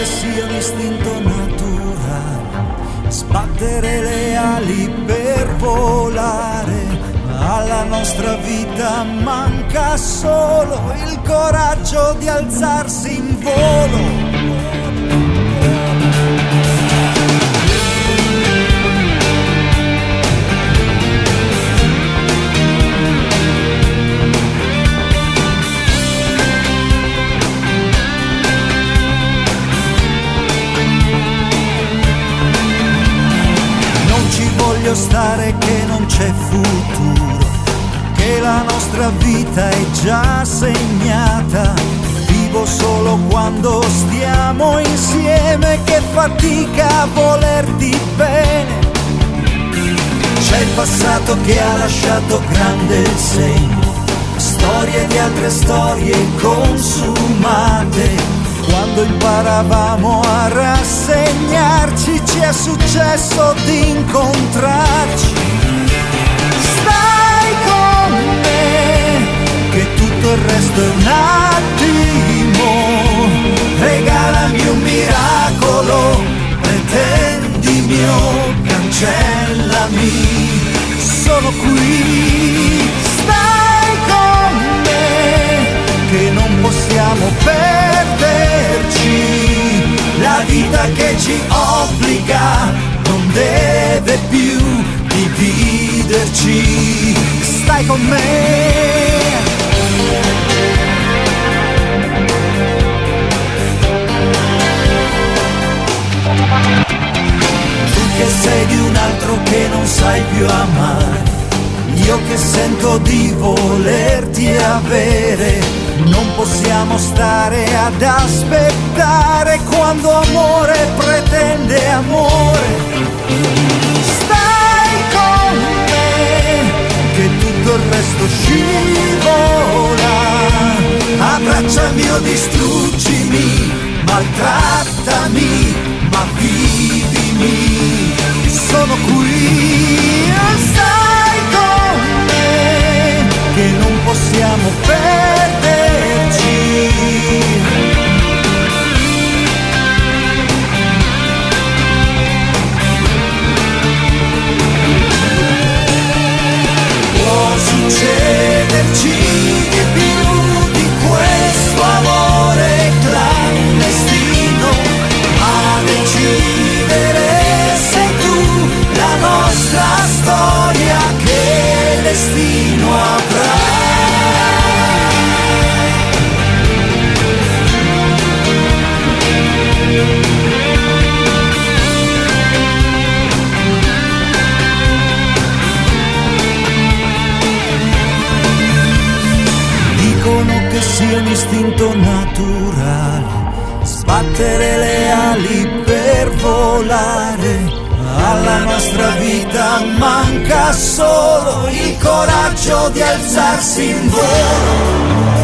che sia un istinto naturale, sbattere le ali per volare. Alla nostra vita manca solo il coraggio di alzarsi in volo. Voglio stare che non c'è futuro, che la nostra vita è già segnata. Vivo solo quando stiamo insieme, che fatica a volerti bene. C'è il passato che ha lasciato grande segno, storie di altre storie consumate. Quando imparavamo a rassegnarci, ci è successo di incontrarci. Stai con me, che tutto il resto è un attimo. Regalami un miracolo, pretendimi o cancellami. Sono qui, stai con me, che non possiamo perderci. La vita che ci obbliga non deve più dividerci. Stai con me. Tu che sei di un altro che non sai più amare, io che sento di volerti avere. Non possiamo stare ad aspettare quando amore pretende amore. Stai con me, che tutto il resto scivola. Abbracciami o distruggimi, maltrattami, ma vivimi. Sono qui, stai con me, che non possiamo perderci. Può succederci di più di questo amore clandestino, a decidere sei tu, la nostra storia, che destino avrà. Dicono che sia un istinto naturale, sbattere le ali per volare. Alla nostra vita manca solo il coraggio di alzarsi in volo.